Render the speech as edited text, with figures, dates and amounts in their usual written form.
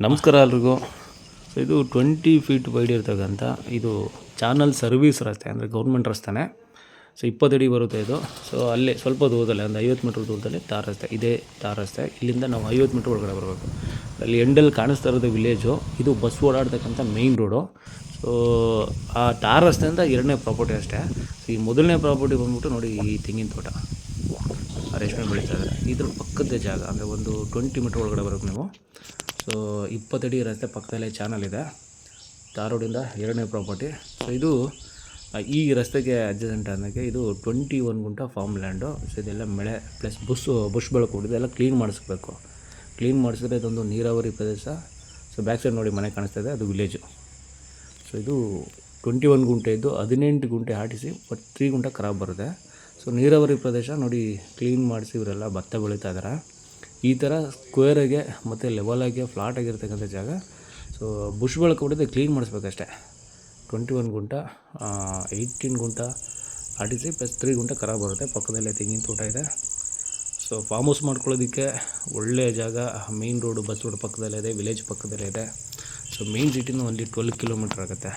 ನಮಸ್ಕಾರ ಎಲ್ರಿಗೂ. ಸೊ ಇದು 20 ಫೀಟ್ ವೈಡ್ ಇರ್ತಕ್ಕಂಥ ಇದು ಚಾನಲ್ ಸರ್ವಿಸ್ ರಸ್ತೆ, ಅಂದರೆ ಗೌರ್ಮೆಂಟ್ ರಸ್ತೆನೇ. ಸೊ 20 ಅಡಿ ಬರುತ್ತೆ ಇದು. ಸೊ ಅಲ್ಲೇ ಸ್ವಲ್ಪ ದೂರದಲ್ಲಿ, ಒಂದು 50 ಮೀಟ್ರ್ ದೂರದಲ್ಲಿ ತಾರ್ ರಸ್ತೆ, ಇದೇ ತಾರ್ ರಸ್ತೆ. ಇಲ್ಲಿಂದ ನಾವು 50 ಮೀಟ್ರ್ ಒಳಗಡೆ ಬರಬೇಕು. ಅಲ್ಲಿ ಎಂಡಲ್ಲಿ ಕಾಣಿಸ್ತಾ ಇರೋದು ವಿಲೇಜು, ಇದು ಬಸ್ ಓಡಾಡ್ತಕ್ಕಂಥ ಮೇಯ್ನ್ ರೋಡು. ಸೊ ಆ ತಾರ್ ರಸ್ತೆಯಿಂದ ಎರಡನೇ ಪ್ರಾಪರ್ಟಿ ಅಷ್ಟೇ. ಸೊ ಈ ಮೊದಲನೇ ಪ್ರಾಪರ್ಟಿ ಬಂದ್ಬಿಟ್ಟು ನೋಡಿ, ಈ ತೆಂಗಿನ ತೋಟ, ರೇಷ್ಮೆ ಬೆಳೀತಾ ಇದ್ದಾರೆ. ಇದ್ರ ಪಕ್ಕದ ಜಾಗ, ಅಂದರೆ ಒಂದು 20 ಮೀಟ್ರ್ ಒಳಗಡೆ ಬರೋಕ್ಕೆ ನೀವು. ಸೊ 20 ಅಡಿ ರಸ್ತೆ ಪಕ್ಕದಲ್ಲೇ ಚಾನಲ್ ಇದೆ. ತಾರ್ ರೋಡಿಂದ ಎರಡನೇ ಪ್ರಾಪರ್ಟಿ. ಸೊ ಇದು ಈ ರಸ್ತೆಗೆ ಅಡ್ಜಸೆಂಟ್ ಅನ್ನೋಕ್ಕೆ ಇದು 21 ಗುಂಟ ಫಾರ್ಮ್ ಲ್ಯಾಂಡು. ಸೊ ಇದೆಲ್ಲ ಮಳೆ ಪ್ಲಸ್ ಬುಷ್ಗಳು ಕೂಡಿದೆ, ಎಲ್ಲ ಕ್ಲೀನ್ ಮಾಡಿಸ್ಬೇಕು. ಕ್ಲೀನ್ ಮಾಡಿಸಿದ್ರೆ ಇದೊಂದು ನೀರಾವರಿ ಪ್ರದೇಶ. ಸೊ ಬ್ಯಾಕ್ ಸೈಡ್ ನೋಡಿ ಮನೆ ಕಾಣಿಸ್ತಾ ಇದೆ, ಅದು ವಿಲೇಜು. ಸೊ ಇದು 21 ಗುಂಟೆ ಇದ್ದು 18 ಗುಂಟೆ ಆಟಿಸಿ, ಬಟ್ 3 ಗುಂಟೆ ಖರಾಬ್ ಬರುತ್ತೆ. ಸೊ ನೀರಾವರಿ ಪ್ರದೇಶ ನೋಡಿ, ಕ್ಲೀನ್ ಮಾಡಿಸಿ ಇವರೆಲ್ಲ ಭತ್ತ ಬೆಳೀತಾ ಇದ್ದಾರೆ. ಈ ಥರ ಸ್ಕ್ವೇರಾಗೆ ಮತ್ತು ಲೆವೆಲಾಗಿ ಫ್ಲಾಟ್ ಆಗಿರ್ತಕ್ಕಂಥ ಜಾಗ. ಸೊ ಬುಷ್ಗಳು ಕೂಡಿದೆ, ಕ್ಲೀನ್ ಮಾಡಿಸ್ಬೇಕಷ್ಟೆ. 21 ಗುಂಟ 18 ಗುಂಟ ಆಟಿಸಿ ಪ್ಲಸ್ 3 ಗುಂಟೆ ಖರಾಬ್ ಬರುತ್ತೆ. ಪಕ್ಕದಲ್ಲೇ ತೆಂಗಿನ ತೋಟ ಇದೆ. ಸೊ ಫಾರ್ಮ್ ಹೌಸ್ ಮಾಡ್ಕೊಳ್ಳೋದಕ್ಕೆ ಒಳ್ಳೆಯ ಜಾಗ. ಮೇಯ್ನ್ ರೋಡು, ಬಸ್ ರೋಡ್ ಪಕ್ಕದಲ್ಲೇ ಇದೆ, ವಿಲೇಜ್ ಪಕ್ಕದಲ್ಲೇ ಇದೆ. ಸೊ ಮೇಯ್ನ್ ಸಿಟಿನೂ ಒಂದು 12 ಕಿಲೋಮೀಟ್ರ್ ಆಗುತ್ತೆ.